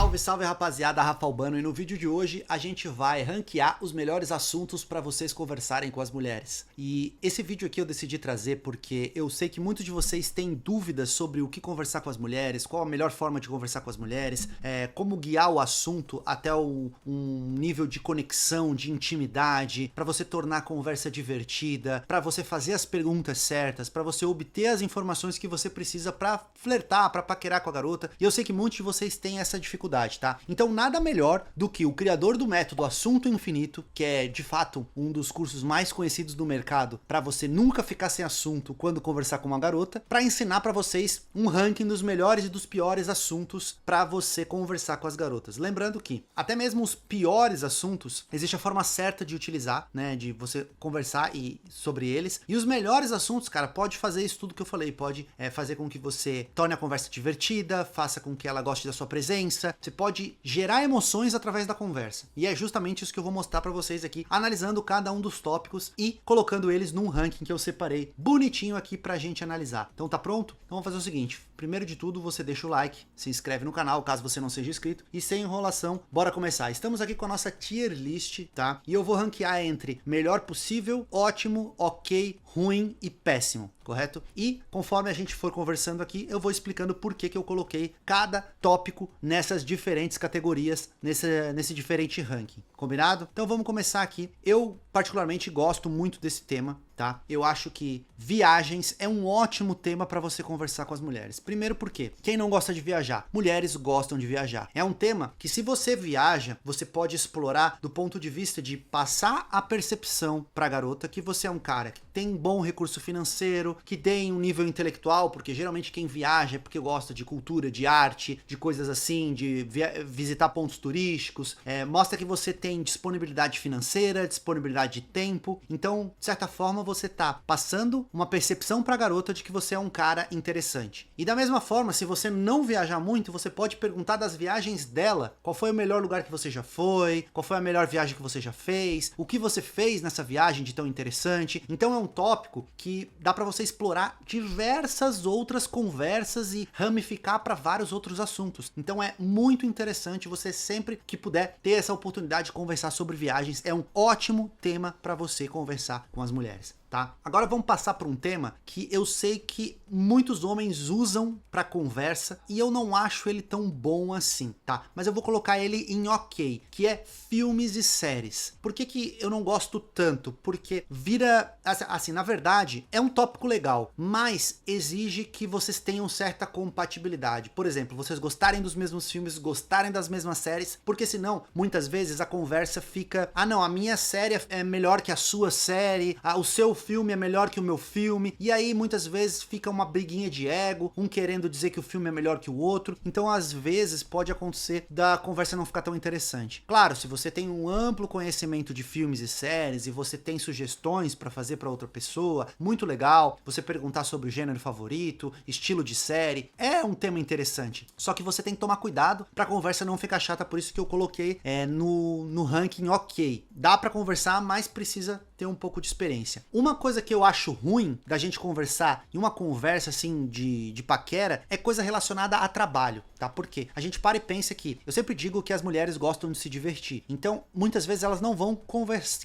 Salve, salve rapaziada, Rafa Albano, e no vídeo de hoje a gente vai ranquear os melhores assuntos para vocês conversarem com as mulheres. E esse vídeo aqui eu decidi trazer porque eu sei que muitos de vocês têm dúvidas sobre o que conversar com as mulheres, qual a melhor forma de conversar com as mulheres, como guiar o assunto até um nível de conexão, de intimidade, para você tornar a conversa divertida, para você fazer as perguntas certas, para você obter as informações que você precisa para flertar, para paquerar com a garota. E eu sei que muitos de vocês têm essa dificuldade, tá? Então nada melhor do que o criador do método Assunto Infinito, que é de fato um dos cursos mais conhecidos do mercado para você nunca ficar sem assunto quando conversar com uma garota, para ensinar para vocês um ranking dos melhores e dos piores assuntos para você conversar com as garotas. Lembrando que até mesmo os piores assuntos, existe a forma certa de utilizar, né, de você conversar sobre eles, e os melhores assuntos, cara, pode fazer isso tudo que eu falei, pode fazer com que você torne a conversa divertida, faça com que ela goste da sua presença, você pode gerar emoções através da conversa. E é justamente isso que eu vou mostrar pra vocês aqui, analisando cada um dos tópicos e colocando eles num ranking que eu separei bonitinho aqui pra gente analisar. Então tá pronto? Então vamos fazer o seguinte, primeiro de tudo você deixa o like, se inscreve no canal caso você não seja inscrito, e sem enrolação, bora começar. Estamos aqui com a nossa tier list, tá? E eu vou ranquear entre melhor possível, ótimo, ok, ruim e péssimo, correto? E conforme a gente for conversando aqui, eu vou explicando por que eu coloquei cada tópico nessas diferentes categorias, nesse diferente ranking, combinado? Então vamos começar aqui. Eu particularmente gosto muito desse tema, tá? Eu acho que viagens é um ótimo tema para você conversar com as mulheres. Primeiro porque quem não gosta de viajar? Mulheres gostam de viajar. É um tema que se você viaja, você pode explorar do ponto de vista de passar a percepção para a garota que você é um cara que tem bom recurso financeiro, que tem um nível intelectual, porque geralmente quem viaja é porque gosta de cultura, de arte, de coisas assim, de visitar pontos turísticos, mostra que você tem disponibilidade financeira, disponibilidade de tempo. Então, de certa forma, você tá passando uma percepção pra garota de que você é um cara interessante. E da mesma forma, se você não viajar muito, você pode perguntar das viagens dela, qual foi o melhor lugar que você já foi, qual foi a melhor viagem que você já fez, o que você fez nessa viagem de tão interessante. Então é um tópico que dá pra você explorar diversas outras conversas e ramificar para vários outros assuntos. Então é muito interessante, você sempre que puder ter essa oportunidade de conversar sobre viagens, é um ótimo tema para você conversar com as mulheres. Tá? Agora vamos passar para um tema que eu sei que muitos homens usam para conversa e eu não acho ele tão bom assim, tá? Mas eu vou colocar ele em ok, que é filmes e séries. Por que eu não gosto tanto? Porque vira, assim, na verdade, é um tópico legal, mas exige que vocês tenham certa compatibilidade. Por exemplo, vocês gostarem dos mesmos filmes, gostarem das mesmas séries, porque senão, muitas vezes a conversa fica, ah não, a minha série é melhor que a sua série, o seu filme é melhor que o meu filme, e aí muitas vezes fica uma briguinha de ego, um querendo dizer que o filme é melhor que o outro. Então às vezes pode acontecer da conversa não ficar tão interessante. Claro, se você tem um amplo conhecimento de filmes e séries e você tem sugestões para fazer para outra pessoa, muito legal, você perguntar sobre o gênero favorito, estilo de série, é um tema interessante. Só que você tem que tomar cuidado para a conversa não ficar chata, por isso que eu coloquei no ranking ok. Dá para conversar, mas precisa ter um pouco de experiência. Uma coisa que eu acho ruim da gente conversar em uma conversa assim de paquera é coisa relacionada a trabalho, tá? Por quê? A gente para e pensa que eu sempre digo que as mulheres gostam de se divertir. Então, muitas vezes elas não vão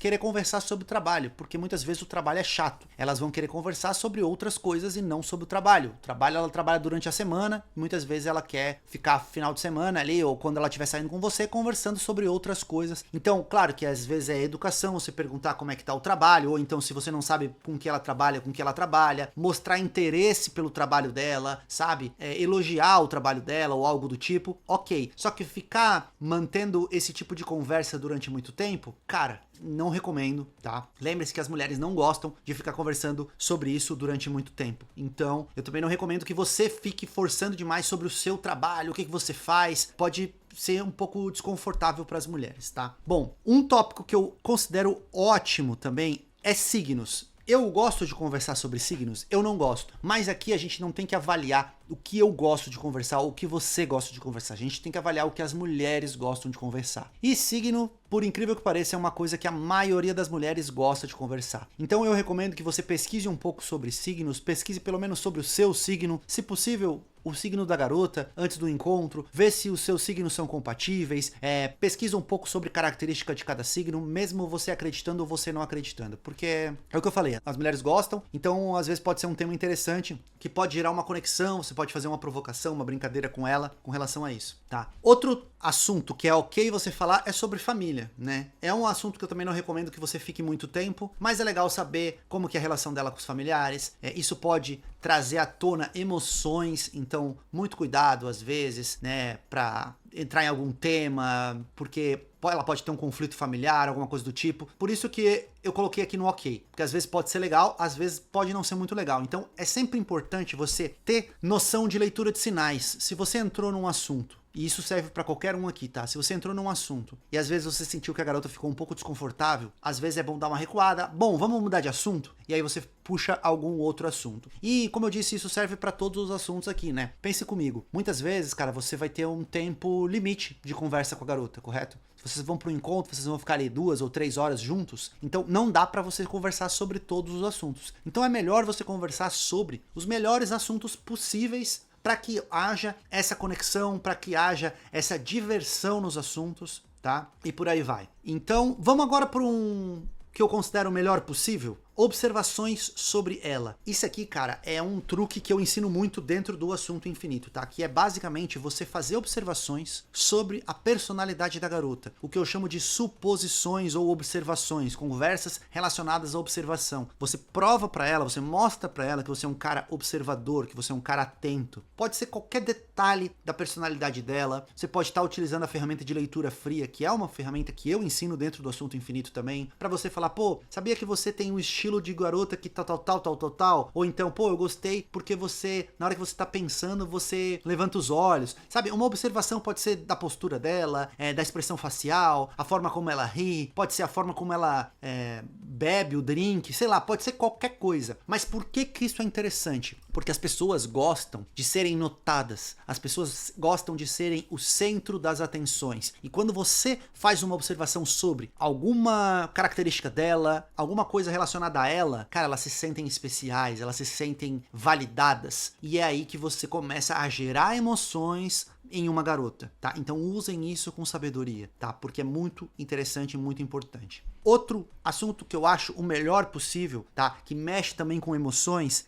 querer conversar sobre o trabalho, porque muitas vezes o trabalho é chato. Elas vão querer conversar sobre outras coisas e não sobre o trabalho. O trabalho ela trabalha durante a semana, muitas vezes ela quer ficar final de semana ali ou quando ela estiver saindo com você conversando sobre outras coisas. Então, claro que às vezes é educação, você perguntar como é que tá o trabalho, ou então se você não sabe com que ela trabalha, mostrar interesse pelo trabalho dela, sabe? Elogiar o trabalho dela ou algo do tipo, ok. Só que ficar mantendo esse tipo de conversa durante muito tempo, cara, não recomendo, tá? Lembre-se que as mulheres não gostam de ficar conversando sobre isso durante muito tempo. Então, eu também não recomendo que você fique forçando demais sobre o seu trabalho, o que você faz. Pode ser um pouco desconfortável para as mulheres, tá? Bom, um tópico que eu considero ótimo também é signos. Eu gosto de conversar sobre signos? Eu não gosto. Mas aqui a gente não tem que avaliar o que eu gosto de conversar ou o que você gosta de conversar. A gente tem que avaliar o que as mulheres gostam de conversar. E signo, por incrível que pareça, é uma coisa que a maioria das mulheres gosta de conversar. Então eu recomendo que você pesquise um pouco sobre signos, pesquise pelo menos sobre o seu signo. Se possível, o signo da garota antes do encontro, vê se os seus signos são compatíveis, pesquisa um pouco sobre característica de cada signo, mesmo você acreditando ou você não acreditando, porque é o que eu falei, as mulheres gostam, então às vezes pode ser um tema interessante, que pode gerar uma conexão, você pode fazer uma provocação, uma brincadeira com ela com relação a isso, tá? Outro assunto que é ok você falar é sobre família, né? É um assunto que eu também não recomendo que você fique muito tempo, mas é legal saber como que é a relação dela com os familiares, isso pode trazer à tona emoções, então muito cuidado às vezes, né, pra entrar em algum tema, porque ela pode ter um conflito familiar, alguma coisa do tipo. Por isso que eu coloquei aqui no ok, porque às vezes pode ser legal, às vezes pode não ser muito legal. Então é sempre importante você ter noção de leitura de sinais. Se você entrou num assunto, e isso serve pra qualquer um aqui, tá? Se você entrou num assunto e às vezes você sentiu que a garota ficou um pouco desconfortável, às vezes é bom dar uma recuada. Bom, vamos mudar de assunto? E aí você puxa algum outro assunto. E como eu disse, isso serve pra todos os assuntos aqui, né? Pense comigo. Muitas vezes, cara, você vai ter um tempo limite de conversa com a garota, correto? Se vocês vão pro encontro, vocês vão ficar ali 2 ou 3 horas juntos, então não dá pra você conversar sobre todos os assuntos. Então é melhor você conversar sobre os melhores assuntos possíveis para que haja essa conexão, para que haja essa diversão nos assuntos, tá? E por aí vai. Então, vamos agora para um que eu considero o melhor possível. Observações sobre ela. Isso aqui, cara, é um truque que eu ensino muito dentro do Assunto Infinito, tá? Que é basicamente você fazer observações sobre a personalidade da garota. O que eu chamo de suposições ou observações, conversas relacionadas à observação. Você prova pra ela, você mostra pra ela que você é um cara observador, que você é um cara atento. Pode ser qualquer detalhe da personalidade dela. Você pode estar utilizando a ferramenta de leitura fria, que é uma ferramenta que eu ensino dentro do Assunto Infinito também, pra você falar, pô, sabia que você tem um estilo de garota que tal, ou então, pô, eu gostei porque você, na hora que você tá pensando, você levanta os olhos, sabe? Uma observação pode ser da postura dela, da expressão facial, a forma como ela ri, pode ser a forma como ela bebe o drink, sei lá, pode ser qualquer coisa. Mas por que que isso é interessante? Porque as pessoas gostam de serem notadas, as pessoas gostam de serem o centro das atenções. E quando você faz uma observação sobre alguma característica dela, alguma coisa relacionada a ela, cara, elas se sentem especiais, elas se sentem validadas. E é aí que você começa a gerar emoções em uma garota, tá? Então usem isso com sabedoria, tá? Porque é muito interessante e muito importante. Outro assunto que eu acho o melhor possível, tá? Que mexe também com emoções,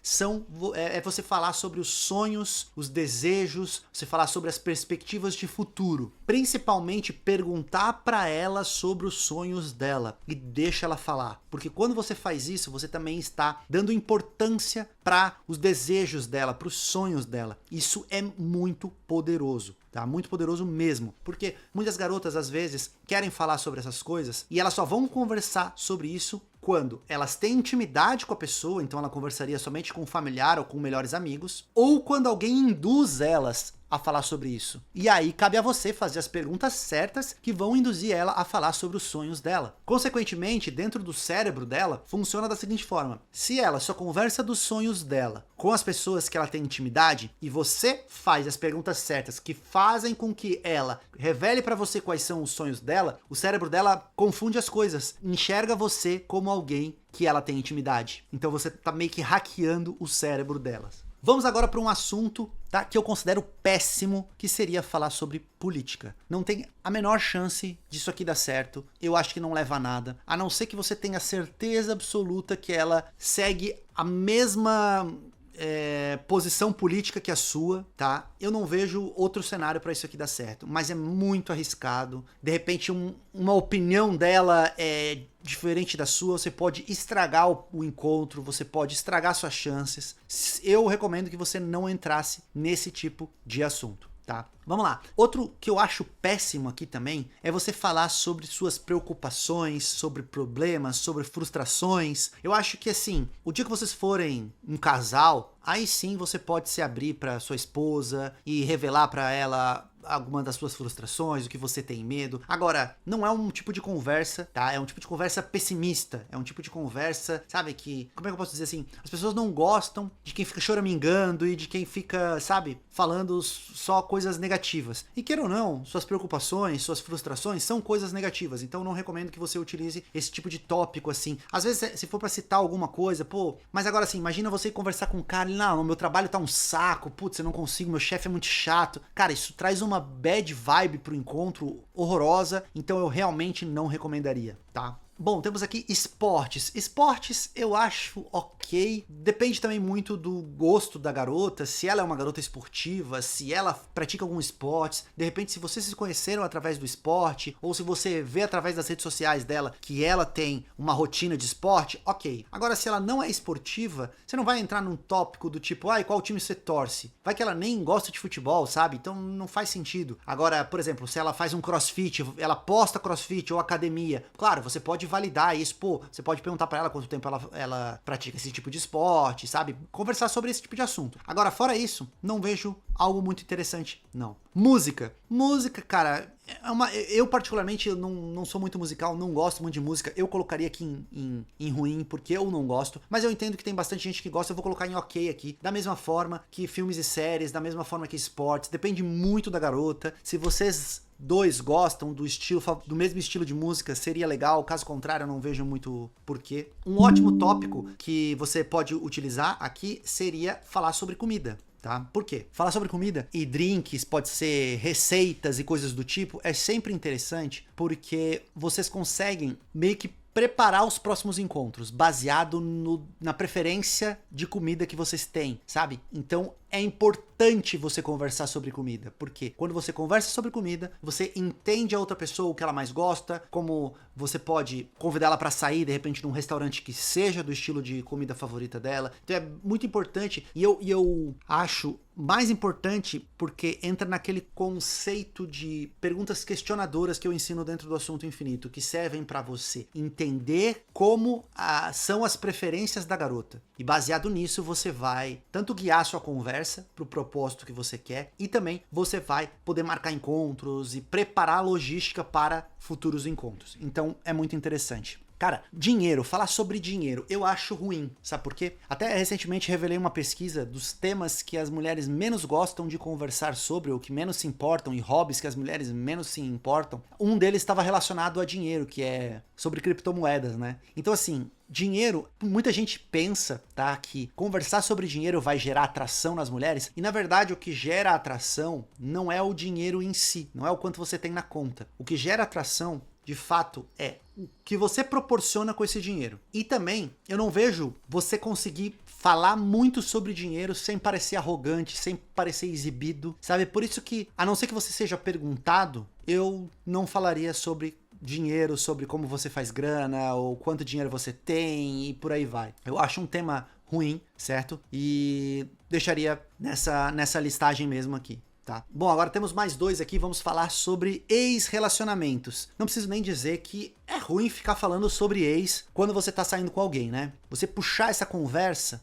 é você falar sobre os sonhos, os desejos, você falar sobre as perspectivas de futuro. Principalmente perguntar pra ela sobre os sonhos dela e deixa ela falar. Porque quando você faz isso, você também está dando importância para os desejos dela, para os sonhos dela. Isso é muito poderoso. Tá? Muito poderoso mesmo, porque muitas garotas às vezes querem falar sobre essas coisas e elas só vão conversar sobre isso quando elas têm intimidade com a pessoa, então ela conversaria somente com um familiar ou com melhores amigos, ou quando alguém induz elas a falar sobre isso. E aí cabe a você fazer as perguntas certas que vão induzir ela a falar sobre os sonhos dela. Consequentemente, dentro do cérebro dela, funciona da seguinte forma: se ela só conversa dos sonhos dela com as pessoas que ela tem intimidade, e você faz as perguntas certas que fazem com que ela revele pra você quais são os sonhos dela, o cérebro dela confunde as coisas, enxerga você como alguém que ela tem intimidade. Então você tá meio que hackeando o cérebro delas. Vamos agora para um assunto, tá, que eu considero péssimo, que seria falar sobre política. Não tem a menor chance disso aqui dar certo. Eu acho que não leva a nada, a não ser que você tenha certeza absoluta que ela segue a mesma posição política que a sua, tá? Eu não vejo outro cenário para isso aqui dar certo, mas é muito arriscado. De repente uma opinião dela é diferente da sua, você pode estragar o encontro, você pode estragar suas chances. Eu recomendo que você não entrasse nesse tipo de assunto. Tá? Vamos lá. Outro que eu acho péssimo aqui também é você falar sobre suas preocupações, sobre problemas, sobre frustrações. Eu acho que assim, o dia que vocês forem um casal, aí sim você pode se abrir para sua esposa e revelar para ela alguma das suas frustrações, o que você tem medo. Agora, não é um tipo de conversa, tá? É um tipo de conversa pessimista. É um tipo de conversa, sabe, que... Como é que eu posso dizer assim? As pessoas não gostam de quem fica choramingando e de quem fica, sabe, falando só coisas negativas. E queira ou não, suas preocupações, suas frustrações são coisas negativas. Então eu não recomendo que você utilize esse tipo de tópico assim. Às vezes, se for pra citar alguma coisa, pô, mas agora assim, imagina você conversar com um cara e, não, meu trabalho tá um saco, putz, eu não consigo, meu chefe é muito chato. Cara, isso traz uma bad vibe pro encontro horrorosa, então eu realmente não recomendaria, tá? Bom, temos aqui esportes. Esportes eu acho ok. Depende também muito do gosto da garota, se ela é uma garota esportiva, se ela pratica algum esporte. De repente, se vocês se conheceram através do esporte, ou se você vê através das redes sociais dela que ela tem uma rotina de esporte, ok. Agora, se ela não é esportiva, você não vai entrar num tópico do tipo, ai, qual time você torce? Vai que ela nem gosta de futebol, sabe? Então não faz sentido. Agora, por exemplo, se ela faz um crossfit, ela posta crossfit ou academia, claro, você pode validar isso, pô, você pode perguntar pra ela quanto tempo ela pratica esse tipo de esporte, sabe? Conversar sobre esse tipo de assunto. Agora, fora isso, não vejo algo muito interessante, não. Música. Música, cara, eu particularmente não sou muito musical, não gosto muito de música. Eu colocaria aqui em ruim, porque eu não gosto. Mas eu entendo que tem bastante gente que gosta, eu vou colocar em ok aqui. Da mesma forma que filmes e séries, da mesma forma que esportes. Depende muito da garota. Se vocês dois gostam do mesmo estilo de música, seria legal. Caso contrário, eu não vejo muito porquê. Um ótimo tópico que você pode utilizar aqui seria falar sobre comida. Tá? Por quê? Falar sobre comida e drinks, pode ser receitas e coisas do tipo, é sempre interessante porque vocês conseguem meio que preparar os próximos encontros, baseado na preferência de comida que vocês têm, sabe? Então é importante você conversar sobre comida, porque quando você conversa sobre comida, você entende a outra pessoa, o que ela mais gosta, como você pode convidar ela para sair, de repente, num restaurante que seja do estilo de comida favorita dela. Então é muito importante, e eu acho mais importante porque entra naquele conceito de perguntas questionadoras que eu ensino dentro do Assunto Infinito, que servem para você entender como são as preferências da garota. E baseado nisso, você vai tanto guiar sua conversa para o propósito que você quer, e também você vai poder marcar encontros e preparar a logística para futuros encontros. Então é muito interessante. Cara, dinheiro, falar sobre dinheiro, eu acho ruim, sabe por quê? Até recentemente revelei uma pesquisa dos temas que as mulheres menos gostam de conversar sobre, ou que menos se importam, e hobbies que as mulheres menos se importam. Um deles estava relacionado a dinheiro, que é sobre criptomoedas, né? Então assim, dinheiro, muita gente pensa, tá, que conversar sobre dinheiro vai gerar atração nas mulheres, e na verdade o que gera atração não é o dinheiro em si, não é o quanto você tem na conta. O que gera atração, de fato, é o que você proporciona com esse dinheiro. E também, eu não vejo você conseguir falar muito sobre dinheiro sem parecer arrogante, sem parecer exibido, sabe? Por isso que, a não ser que você seja perguntado, eu não falaria sobre dinheiro, sobre como você faz grana, ou quanto dinheiro você tem, e por aí vai. Eu acho um tema ruim, certo? E deixaria nessa listagem mesmo aqui. Tá. Bom, agora temos mais dois aqui, vamos falar sobre ex-relacionamentos. Não preciso nem dizer que é ruim ficar falando sobre ex quando você tá saindo com alguém, né? Você puxar essa conversa,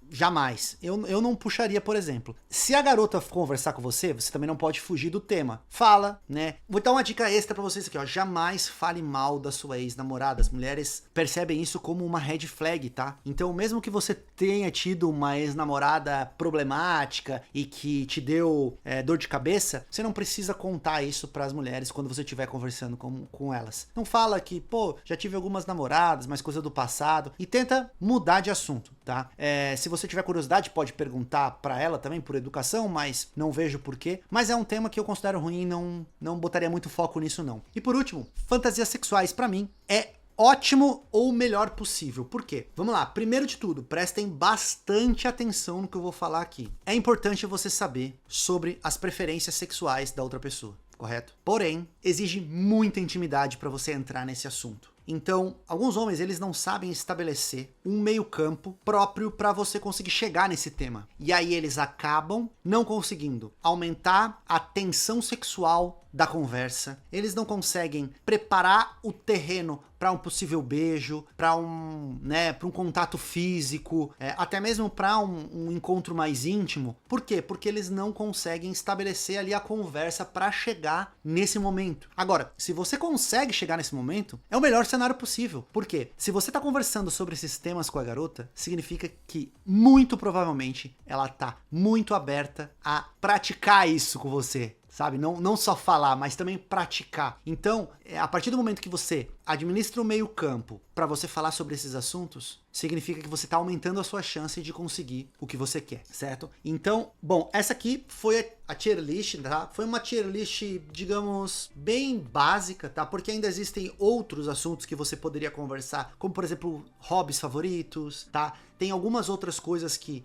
jamais. Eu não puxaria, por exemplo. Se a garota conversar com você, você também não pode fugir do tema. Fala, né? Vou dar uma dica extra pra vocês aqui, ó. Jamais fale mal da sua ex-namorada. As mulheres percebem isso como uma red flag, tá? Então, mesmo que você tenha tido uma ex-namorada problemática e que te deu dor de cabeça, você não precisa contar isso pras mulheres quando você estiver conversando com elas. Não fala que, pô, já tive algumas namoradas, mas coisa do passado. E tenta mudar de assunto, tá? Se você tiver curiosidade, pode perguntar pra ela também, por educação, mas não vejo porquê. Mas é um tema que eu considero ruim e não botaria muito foco nisso, não. E por último, fantasias sexuais, pra mim, é ótimo ou o melhor possível. Por quê? Vamos lá. Primeiro de tudo, prestem bastante atenção no que eu vou falar aqui. É importante você saber sobre as preferências sexuais da outra pessoa, correto? Porém, exige muita intimidade para você entrar nesse assunto. Então, alguns homens, eles não sabem estabelecer um meio-campo próprio para você conseguir chegar nesse tema. E aí eles acabam não conseguindo aumentar a tensão sexual da conversa. Eles não conseguem preparar o terreno para um possível beijo, para um contato físico, até mesmo para um encontro mais íntimo. Por quê? Porque eles não conseguem estabelecer ali a conversa para chegar nesse momento. Agora, se você consegue chegar nesse momento, é o melhor cenário possível. Por quê? Se você tá conversando sobre esses temas com a garota, significa que muito provavelmente ela tá muito aberta a praticar isso com você. Sabe? Não só falar, mas também praticar. Então, a partir do momento que você administra o meio campo para você falar sobre esses assuntos, significa que você está aumentando a sua chance de conseguir o que você quer, certo? Então, bom, essa aqui foi a tier list, tá? Foi uma tier list, digamos, bem básica, tá? Porque ainda existem outros assuntos que você poderia conversar, como, por exemplo, hobbies favoritos, tá? Tem algumas outras coisas que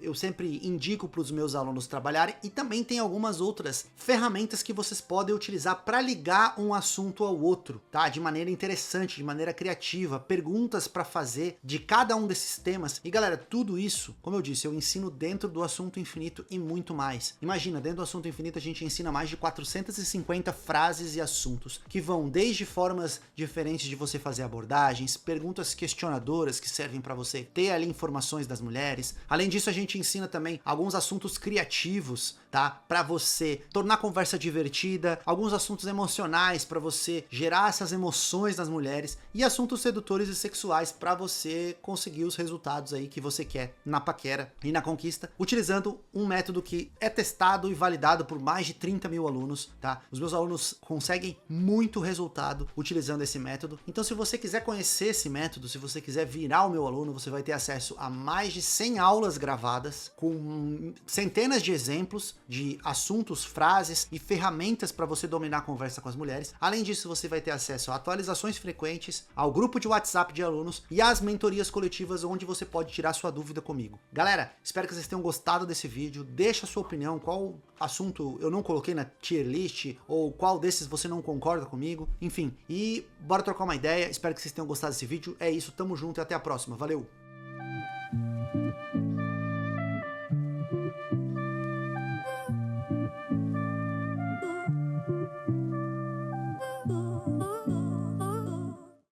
eu sempre indico para os meus alunos trabalharem, e também tem algumas outras ferramentas que vocês podem utilizar para ligar um assunto ao outro, tá? De maneira interessante, de maneira criativa, perguntas para fazer de cada um desses temas. E galera, tudo isso, como eu disse, eu ensino dentro do Assunto Infinito e muito mais. Imagina, dentro do Assunto Infinito a gente ensina mais de 450 frases e assuntos, que vão desde formas diferentes de você fazer abordagens, perguntas questionadoras que servem para você ter ali informações das mulheres. Além disso, a gente ensina também alguns assuntos criativos, tá? Para você tornar a conversa divertida, alguns assuntos emocionais para você gerar essas emoções nas mulheres, e assuntos sedutores e sexuais para você conseguir os resultados aí que você quer na paquera e na conquista, utilizando um método que é testado e validado por mais de 30 mil alunos, tá? Os meus alunos conseguem muito resultado utilizando esse método. Então, se você quiser conhecer esse método, se você quiser virar o meu aluno, você vai ter acesso a mais de 100 aulas gravadas com centenas de exemplos de assuntos, frases e ferramentas para você dominar a conversa com as mulheres. Além disso, você vai ter acesso a atualizações frequentes, ao grupo de WhatsApp de alunos e às mentorias coletivas, onde você pode tirar sua dúvida comigo. Galera, espero que vocês tenham gostado desse vídeo. Deixa a sua opinião, qual assunto eu não coloquei na tier list, ou qual desses você não concorda comigo. Enfim, e bora trocar uma ideia. Espero que vocês tenham gostado desse vídeo. É isso, tamo junto e até a próxima. Valeu!